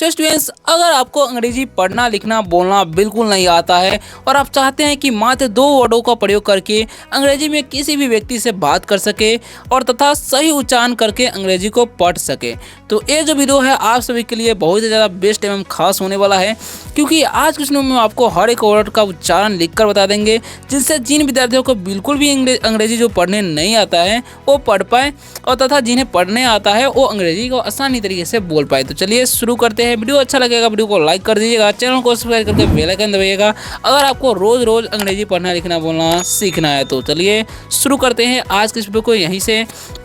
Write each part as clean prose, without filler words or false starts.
तो स्टूडेंट्स, अगर आपको अंग्रेजी पढ़ना लिखना बोलना बिल्कुल नहीं आता है और आप चाहते हैं कि मात्र 2 वर्डों का प्रयोग करके अंग्रेजी में किसी भी व्यक्ति से बात कर सके और तथा सही उच्चारण करके अंग्रेजी को पढ़ सके, तो ये जो वीडियो है आप सभी के लिए बहुत ही ज़्यादा बेस्ट एवं खास होने वाला है। क्योंकि आज के वीडियो में आपको हर एक वर्ड का उच्चारण लिखकर बता देंगे, जिनसे जिन विद्यार्थियों को बिल्कुल भी अंग्रेजी जो पढ़ने नहीं आता है वो पढ़ पाए और तथा जिन्हें पढ़ने आता है वो अंग्रेजी को आसानी तरीके से बोल पाए। तो चलिए शुरू करते हैं। वीडियो अच्छा लगेगा वीडियो को लाइक कर दीजिएगा, चैनल को सब्सक्राइब करके बेल आइकन दबाइएगा अगर आपको रोज रोज अंग्रेजी पढ़ना लिखना बोलना सीखना है। तो चलिए शुरू करते हैं आज के इस वीडियो को यहीं से।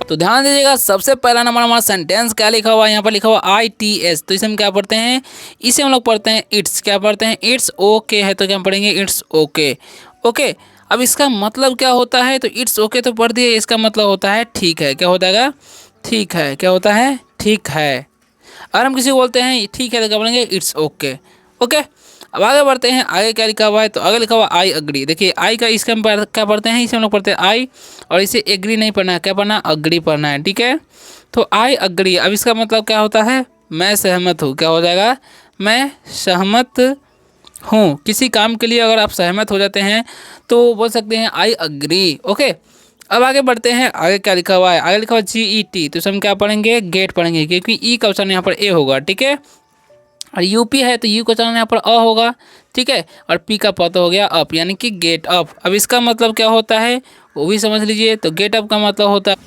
तो ध्यान दीजिएगा, सबसे पहला नंबर हमारा सेंटेंस क्या लिखा हुआ है, यहाँ पर लिखा हुआ ITS। तो इसे हम क्या पढ़ते हैं, इसे हम लोग पढ़ते हैं इट्स। क्या पढ़ते हैं, इट्स ओके है तो क्या हम पढ़ेंगे, इट्स ओके। ओके, अब इसका मतलब क्या होता है, तो इट्स ओके तो पढ़ दिए, इसका मतलब होता है ठीक है। क्या होता है, ठीक है। क्या होता है, ठीक है। अगर हम किसी को बोलते हैं ठीक है तो क्या बोलेंगे, इट्स ओके। ओके, अब आगे बढ़ते हैं। आगे क्या लिखा हुआ है, तो आगे लिखा हुआ आई अग्री। देखिए आई का इसका हम क्या पढ़ते हैं, इसे हम लोग पढ़ते हैं आई, और इसे एग्री नहीं पढ़ना है, क्या पढ़ना है, अग्री पढ़ना है। ठीक है, तो आई अग्री। अब इसका मतलब क्या होता है, मैं सहमत हूँ। क्या हो जाएगा, मैं सहमत हूँ। किसी काम के लिए अगर आप सहमत हो जाते हैं तो बोल सकते हैं आई अग्री। ओके, अब आगे बढ़ते हैं। आगे क्या लिखा हुआ है, आगे लिखा हुआ GET। तो हम क्या पढ़ेंगे, गेट पढ़ेंगे, क्योंकि ई का उच्चारण यहाँ पर ए होगा। ठीक है, और यूपी है तो यू का उच्चारण यहाँ पर अ होगा। ठीक है, और पी का पद हो गया अप, यानी कि गेट अप। अब इसका मतलब क्या होता है वो भी समझ लीजिए। तो गेट अप का मतलब होता है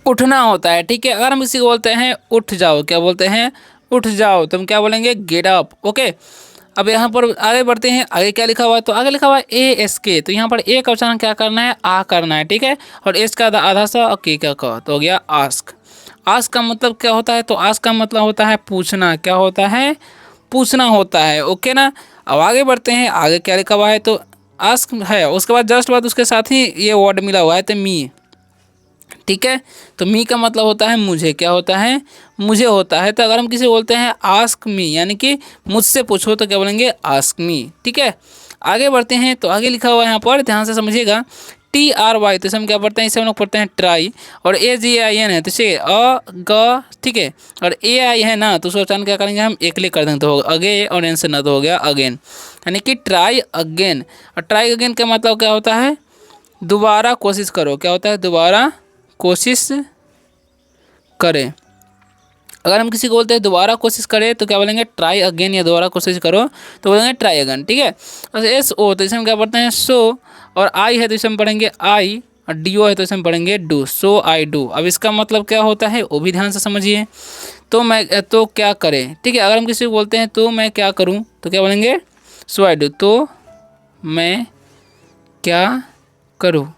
उठना होता है। ठीक है, अगर हम किसी को बोलते हैं उठ जाओ, क्या बोलते हैं, उठ जाओ, तो हम क्या बोलेंगे, गेट अप। ओके, अब यहाँ पर आगे बढ़ते हैं। आगे क्या लिखा हुआ है, तो आगे लिखा हुआ है ASK। तो यहाँ पर ए का उच्चारण क्या करना है, आ करना है। ठीक है, और एस का आधा सा और के का क, तो हो गया आस्क। आस्क का मतलब क्या होता है, तो आस्क का मतलब होता है पूछना। क्या होता है, पूछना होता है। ओके ना, अब आगे बढ़ते हैं। आगे क्या लिखा हुआ है, तो आस्क है, उसके बाद जस्ट बाद उसके साथ ही ये वर्ड मिला हुआ है, तो मी। ठीक है, तो मी का मतलब होता है मुझे। क्या होता है, मुझे होता है। तो अगर हम किसी बोलते हैं आस्क मी, यानी कि मुझसे पूछो, तो क्या बोलेंगे, आस्क मी। ठीक है, आगे बढ़ते हैं। तो आगे लिखा हुआ है यहाँ पर, ध्यान से समझिएगा, TRY। तो इसे हम क्या पढ़ते हैं, इसे हम लोग पढ़ते हैं ट्राई। और AGIN है तो इसे अ ग। ठीक है, और AI है ना, तो सोचान क्या करेंगे हम, एक क्लिक कर देंगे तो होगा अगे, और एन से ना तो हो गया अगेन, यानी कि ट्राई अगेन। और ट्राई अगेन का मतलब क्या होता है, दोबारा कोशिश करो। क्या होता है, दोबारा कोशिश करें। अगर हम किसी को बोलते हैं दोबारा कोशिश करें तो क्या बोलेंगे, ट्राई अगेन, या दोबारा कोशिश करो तो बोलेंगे ट्राई अगेन। ठीक है, और SO तो इसे हम क्या पढ़ते हैं, सो। और आई है तो इसे हम पढ़ेंगे आई, और DO है तो इसे हम पढ़ेंगे डू, सो आई डू। अब इसका मतलब क्या होता है वो भी ध्यान से समझिए। तो मैं तो क्या करें। ठीक है, अगर हम किसी को बोलते हैं तो मैं क्या करूँ, तो क्या बोलेंगे, सो आई डू। तो मैं क्या करूँ,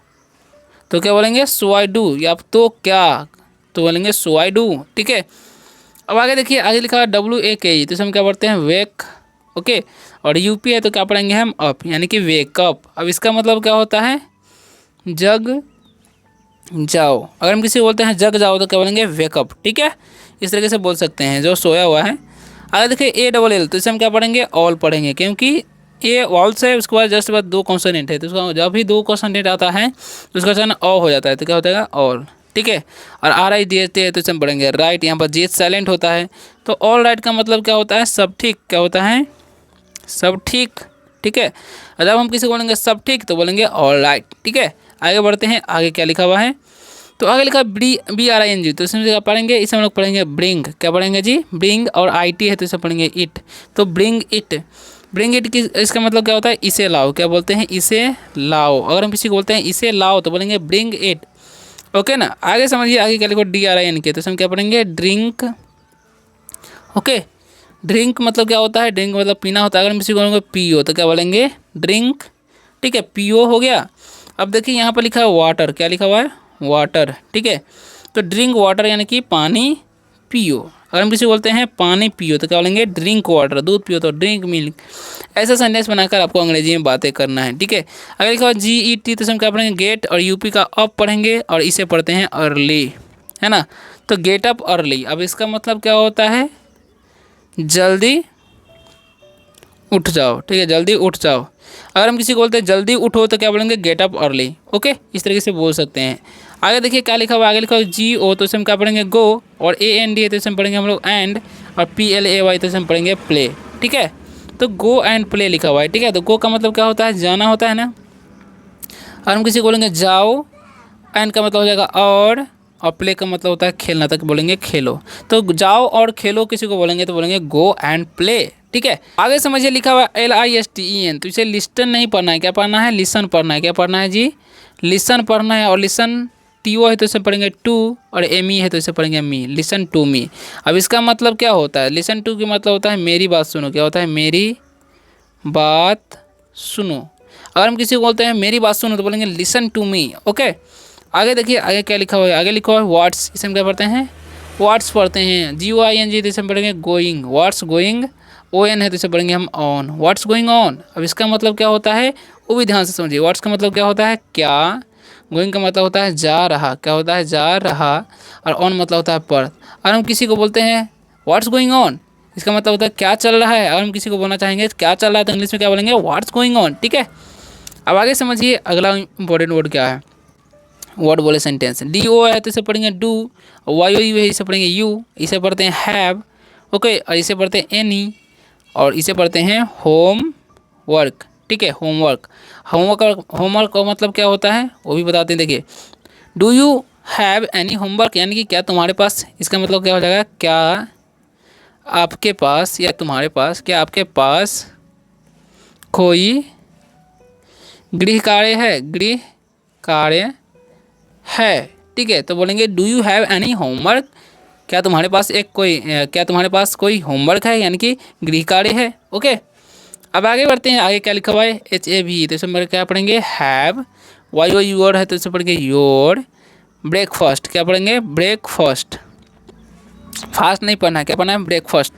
तो क्या बोलेंगे, सो आई डू, या तो क्या, तो बोलेंगे सो आई डू। ठीक है, अब आगे देखिए, आगे लिखा है WAKE। तो इसे हम क्या पढ़ते हैं, वेक। ओके, और UP है तो क्या पढ़ेंगे हम, अप, यानी कि वेकअप। अब इसका मतलब क्या होता है, जग जाओ। अगर हम किसी को बोलते हैं जग जाओ तो क्या बोलेंगे, वेकअप। ठीक है, इस तरीके से बोल सकते हैं, जो सोया हुआ है। आगे देखिए ALL। तो इसे हम क्या पढ़ेंगे, ऑल पढ़ेंगे, क्योंकि ये वॉल्स है, उसके बाद जस्ट बाद 2 कॉन्सोनेंट है, तो उसका जब भी 2 कॉन्सोनेंट आता है तो उसका उच्चारण अ हो जाता है, तो क्या होता है, ऑल। ठीक है, और RIGHT है तो इसे हम पढ़ेंगे राइट। यहाँ पर GH साइलेंट होता है, तो ऑल राइट का मतलब क्या होता है, सब ठीक। क्या होता है, सब ठीक। ठीक है, और जब हम किसी को बोलेंगे सब ठीक तो बोलेंगे ऑल राइट। ठीक है, आगे बढ़ते हैं। आगे क्या लिखा हुआ है, तो आगे लिखा BRING। तो इसमें क्या पढ़ेंगे, इसे हम लोग पढ़ेंगे ब्रिंग। क्या पढ़ेंगे जी, ब्रिंग। और IT है तो इसे पढ़ेंगे इट, तो ब्रिंग इट। ब्रिंग इट की इसका मतलब क्या होता है, इसे लाओ। क्या बोलते हैं, इसे लाओ। अगर हम किसी को बोलते हैं इसे लाओ तो बोलेंगे ब्रिंग इट। ओके ना, आगे समझिए। आगे क्या लिखो, DRINK। तो हम क्या पढ़ेंगे, ड्रिंक। ओके, ड्रिंक मतलब क्या होता है, ड्रिंक मतलब पीना होता है। अगर हम किसी को बोलेंगे पियो तो क्या बोलेंगे, ड्रिंक। ठीक है, पियो हो गया। अब देखिए यहाँ पर लिखा है वाटर। क्या लिखा हुआ है, वाटर। ठीक है, तो ड्रिंक वाटर, यानी कि पानी पियो। अगर हम किसी को बोलते हैं पानी पियो तो क्या बोलेंगे, ड्रिंक वाटर। दूध पियो तो ड्रिंक मिल्क। ऐसा सेंटेंस बनाकर आपको अंग्रेजी में बातें करना है। ठीक है, अगर लिखा हुआ GET तो हम क्या पढ़ेंगे, गेट। और UP का अप पढ़ेंगे, और इसे पढ़ते हैं अर्ली, है ना। तो गेट अप अर्ली। अब इसका मतलब क्या होता है, जल्दी उठ जाओ। ठीक है, जल्दी उठ जाओ। अगर हम किसी को बोलते हैं जल्दी उठो तो क्या बोलेंगे, गेट अप अर्ली। ओके, इस तरीके से बोल सकते हैं। आगे देखिए क्या लिखा हुआ है, आगे लिखा हुआ जी ओ तो इसे हम क्या पढ़ेंगे गो, और ए एन डी है तो इसे हम पढ़ेंगे हम लोग एंड, और पी एल ए वाई तो इसे हम पढ़ेंगे प्ले। ठीक है, तो गो एंड प्ले लिखा हुआ है। ठीक है, तो गो का मतलब क्या होता है, जाना होता है ना, और हम किसी को बोलेंगे जाओ, एंड का मतलब हो जाएगा और प्ले का मतलब होता है खेलना, तक बोलेंगे खेलो। तो जाओ और खेलो किसी को बोलेंगे तो बोलेंगे गो एंड प्ले। ठीक है, आगे समझिए लिखा हुआ LISTEN, तो इसे लिस्टन नहीं पढ़ना है, क्या पढ़ना है, लिसन पढ़ना है। क्या पढ़ना है जी, लिसन पढ़ना है। और लिसन TO है तो इसे पढ़ेंगे टू, और ME है तो इसे पढ़ेंगे मी, लिसन टू मी। अब इसका मतलब क्या होता है, लिसन टू की मतलब होता है मेरी बात सुनो। क्या होता है, मेरी बात सुनो। अगर हम किसी को बोलते हैं मेरी बात सुनो तो बोलेंगे लिसन टू मी। ओके, आगे देखिए आगे क्या लिखा हुआ है, आगे लिखा हुआ है व्हाट्स, इसे हम क्या पढ़ते हैं, व्हाट्स पढ़ते हैं। GOING तो इसे हम पढ़ेंगे गोइंग, व्हाट्स गोइंग। ON है तो इसे पढ़ेंगे हम ऑन, व्हाट्स गोइंग ऑन। अब इसका मतलब क्या होता है वो भी ध्यान से समझिए। व्हाट्स का मतलब क्या होता है क्या, गोइंग का मतलब होता है जा रहा, क्या होता है जा रहा, और ऑन मतलब होता है पर। और हम किसी को बोलते हैं व्हाट्स गोइंग ऑन, इसका मतलब होता है क्या चल रहा है। अगर हम किसी को बोलना चाहेंगे क्या चल रहा है तो इंग्लिश में क्या बोलेंगे, व्हाट्स गोइंग ऑन। ठीक है, अब आगे समझिए अगला इंपॉर्टेंट वर्ड क्या है, वर्ड बोले सेंटेंस। DO है तो इसे पढ़ेंगे डू, YOU है इसे पढ़ेंगे यू, इसे पढ़ते हैं हैव। ओके, और इसे पढ़ते हैं एनी, और इसे पढ़ते हैं होम वर्क। ठीक है, होमवर्क। होमवर्क का मतलब क्या होता है वो भी बताते हैं। देखिए, do you have any homework, यानी कि क्या तुम्हारे पास, इसका मतलब क्या हो जाएगा, क्या आपके पास या तुम्हारे पास, क्या आपके पास कोई गृह कार्य है, गृह कार्य है। ठीक है, तो बोलेंगे do you have any homework, क्या तुम्हारे पास क्या तुम्हारे पास कोई होमवर्क है, यानी कि गृह कार्य है। ओके, अब आगे बढ़ते हैं, आगे क्या लिखा हुआ है, HAV तो इसमें क्या पढ़ेंगे हैव, YOUR है तो इसे पढ़ेंगे योर। ब्रेकफास्ट क्या पढ़ेंगे, ब्रेकफास्ट, फास्ट नहीं पढ़ना है, क्या पढ़ना है, ब्रेकफास्ट।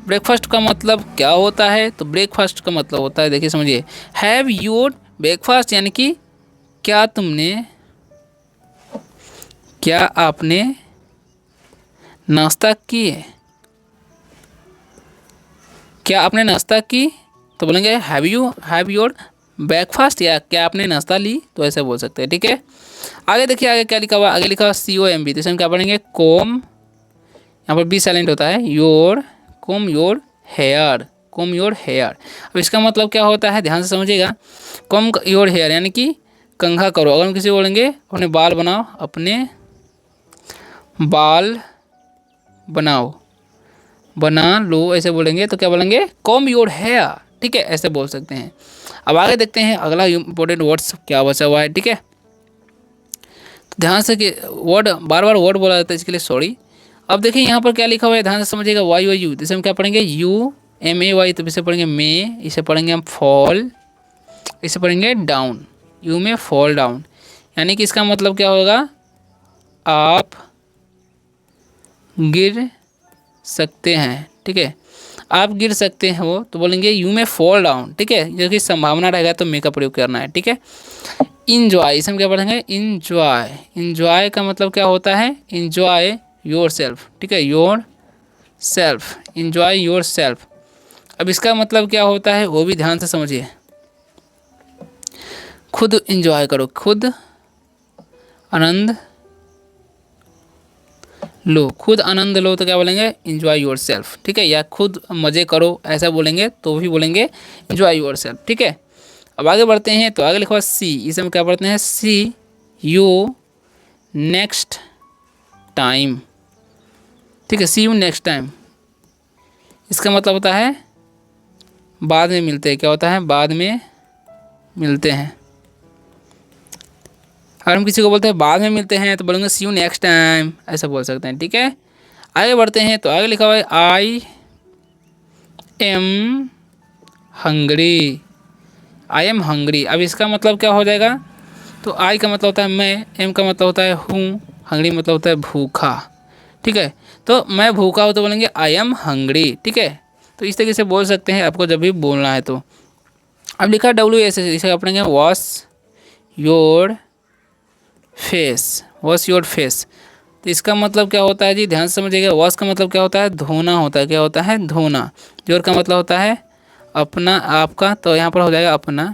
ब्रेकफास्ट का मतलब क्या होता है, तो ब्रेकफास्ट का मतलब होता है, देखिए समझिए, हैव योर ब्रेकफास्ट, यानी कि क्या आपने नाश्ता किए, क्या आपने नाश्ता की, तो बोलेंगे हैव योर ब्रेकफास्ट, या क्या आपने नाश्ता ली, तो ऐसे बोल सकते हैं। ठीक है, आगे देखिए आगे क्या लिखा हुआ, आगे लिखा हुआ COMB, तो इसमें क्या पढ़ेंगे कोम, यहाँ पर B साइलेंट होता है, your comb your hair, comb your hair. अब इसका मतलब क्या होता है, ध्यान से समझिएगा, कोम योर हेयर यानी कि कंघा करो। अगर हम किसी को बोलेंगे अपने बाल बनाओ, अपने बाल बनाओ, बना लो, ऐसे बोलेंगे तो क्या बोलेंगे, कॉम योर हेयर। ठीक है, ऐसे बोल सकते हैं। अब आगे देखते हैं अगला इंपॉर्टेंट वर्ड्स क्या बचा हुआ है। ठीक है, तो ध्यान से कि वर्ड बार बार वर्ड बोला जाता है, इसके लिए सॉरी। अब देखिए यहाँ पर क्या लिखा हुआ है, ध्यान से समझिएगा, YOU, इसे हम क्या पढ़ेंगे, UMAY, तो इसे पढ़ेंगे मे, इसे पढ़ेंगे हम फॉल, इसे पढ़ेंगे डाउन, यू में फॉल डाउन, यानी कि इसका मतलब क्या होगा, आप गिर सकते हैं। ठीक है, आप गिर सकते हो तो बोलेंगे यू में फॉल डाउन। ठीक है, जो कि संभावना रहेगा तो मे का प्रयोग करना है। ठीक है, इंजॉय, इसे हम क्या पढ़ेंगे, इंजॉय। इंजॉय का मतलब क्या होता है, इंजॉय योर सेल्फ। ठीक है, your self, enjoy your self. अब इसका मतलब क्या होता है वो भी ध्यान से समझिए, खुद इंजॉय करो, खुद आनंद लो, खुद आनंद लो, तो क्या बोलेंगे, इंजॉय योर सेल्फ। ठीक है, या खुद मज़े करो ऐसा बोलेंगे तो भी बोलेंगे इंजॉय योर सेल्फ। ठीक है, अब आगे बढ़ते हैं, तो आगे लिखा हुआ सी, इसे हम क्या पढ़ते हैं, सी यू नेक्स्ट टाइम। ठीक है, सी यू नेक्स्ट टाइम, इसका मतलब होता है बाद में मिलते हैं। क्या होता है, बाद में मिलते हैं। अगर हम किसी को बोलते हैं बाद में मिलते हैं तो बोलेंगे सी यू नेक्स्ट टाइम, ऐसा बोल सकते हैं। ठीक है, आगे बढ़ते हैं, तो आगे लिखा हुआ है I am hungry, I am hungry. अब इसका मतलब क्या हो जाएगा, तो आई का मतलब होता है मैं, एम का मतलब होता है हूँ, हंग्री मतलब होता है भूखा। ठीक है, तो मैं भूखा हूँ तो बोलेंगे आई एम हंग्री। ठीक है, तो इस तरीके से बोल सकते हैं आपको जब भी बोलना है। तो अब लिखा WS, इसे पढ़ेंगे wash your face, wash your face. तो इसका मतलब क्या होता है जी, ध्यान से समझिएगा, वॉश का मतलब क्या होता है, धोना होता है। क्या होता है, धोना। योर का मतलब होता है अपना, आपका, तो यहाँ पर हो जाएगा अपना।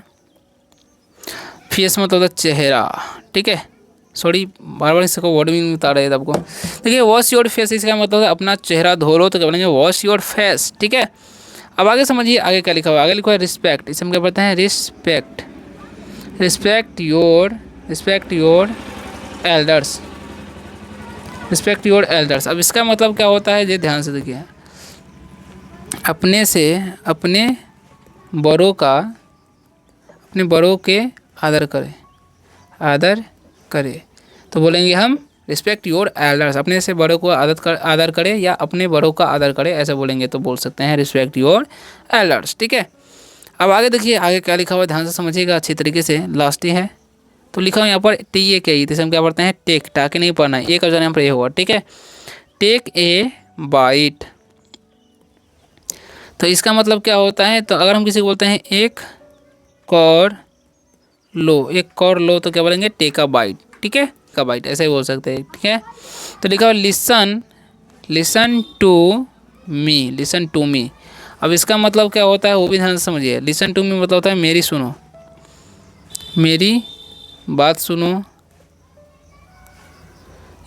फेस मतलब होता है चेहरा। ठीक है, सॉरी बार बार इसको वर्ड में बता रहे थे आपको। देखिए वॉश योर फेस, इसका मतलब है अपना चेहरा धो लो, तो क्या बोलेंगे वॉश योर फेस, ठीक है। अब आगे समझिए आगे क्या लिखा हुआ है। आगे लिखा हुआ है रिस्पेक्ट, इसे हम क्या पढ़ते हैं respect, respect your elders, respect your elders. अब इसका मतलब क्या होता है ये ध्यान से देखिए, अपने बड़ों के आदर करे, तो बोलेंगे हम रिस्पेक्ट योर एल्डर्स, अपने से बड़ों को आदर करे या अपने बड़ों का आदर करे, ऐसा बोलेंगे तो बोल सकते हैं रिस्पेक्ट योर एल्डर्स, ठीक है। अब आगे देखिए आगे क्या लिखा हुआ है, ध्यान से समझिएगा अच्छी तरीके से, लास्ट ही है। तो लिखा हुआ यहाँ पर TAKE, तो हम क्या पढ़ते हैं टेक, टाके नहीं पढ़ना है, एक यहाँ पर ये होगा, ठीक है। टेक ए बाइट, तो इसका मतलब क्या होता है, तो अगर हम किसी को बोलते हैं एक कौर लो, तो क्या बोलेंगे टेक अ बाइट, ठीक है, का बाइट ऐसे ही बोल सकते हैं, ठीक है। तो लिखा हुआ लिसन टू मी। अब इसका मतलब क्या होता है वो भी ध्यान से समझिए। लिसन टू मी मतलब होता है मेरी बात सुनो,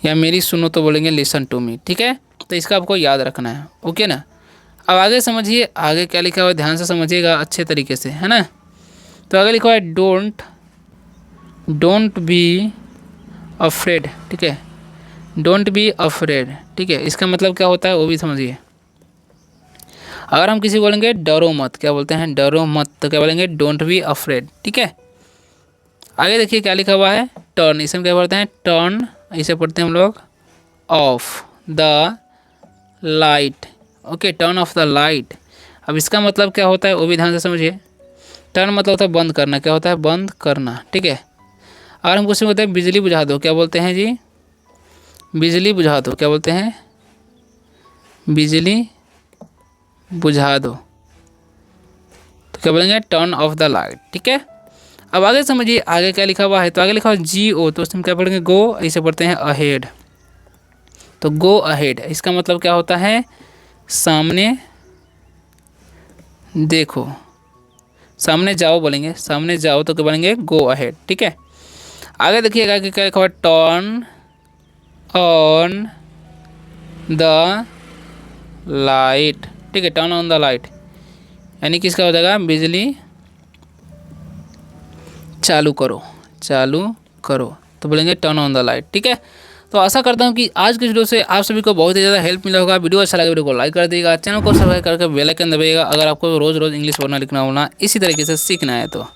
या मेरी सुनो, तो बोलेंगे लिसन टू मी, ठीक है। तो इसका आपको याद रखना है, ओके ना। अब आगे समझिए आगे क्या लिखा हुआ है, ध्यान से समझिएगा अच्छे तरीके से, है ना। तो आगे लिखा हुआ है डोंट बी अफ्रेड, ठीक है, डोंट बी अफ्रेड, ठीक है। इसका मतलब क्या होता है वो भी समझिए। अगर हम किसी को बोलेंगे डरो मत, क्या बोलते हैं डरो मत, तो क्या बोलेंगे डोंट बी अफ्रेड, ठीक है। आगे देखिए क्या लिखा हुआ है टर्न, इसे हम क्या पढ़ते हैं टर्न, इसे पढ़ते हैं हम लोग of the light, okay, turn off the light. अब इसका मतलब क्या होता है वो भी ध्यान से समझिए। टर्न मतलब होता है बंद करना, क्या होता है बंद करना, ठीक है। अगर हम कुछ बोलते हैं बिजली बुझा दो, क्या बोलते हैं जी बिजली बुझा दो, क्या बोलते हैं बिजली बुझा दो, तो क्या बोलेंगे टर्न ऑफ द लाइट, ठीक है। अब आगे समझिए आगे क्या लिखा हुआ है। तो आगे लिखा हुआ है GO, तो उसमें क्या पढ़ेंगे गो, इसे पढ़ते हैं अहेड, तो गो अहेड, इसका मतलब क्या होता है सामने देखो, सामने जाओ बोलेंगे, सामने जाओ, तो क्या बोलेंगे गो अहेड, ठीक है। आगे देखिएगा कि क्या लिखा हुआ है टर्न ऑन द लाइट, ठीक है, टर्न ऑन द लाइट, यानी किसका हो जाएगा बिजली चालू करो, तो बोलेंगे टर्न ऑन द लाइट, ठीक है। तो आशा करता हूँ कि आज की वीडियो से आप सभी को बहुत ही ज़्यादा हेल्प मिला होगा। वीडियो अच्छा लगा वीडियो को लाइक कर दीजिएगा, चैनल को सब्सक्राइब करके बेल आइकन दबाइएगा अगर आपको रोज़ इंग्लिश बोलना लिखना होना इसी तरीके से सीखना है तो।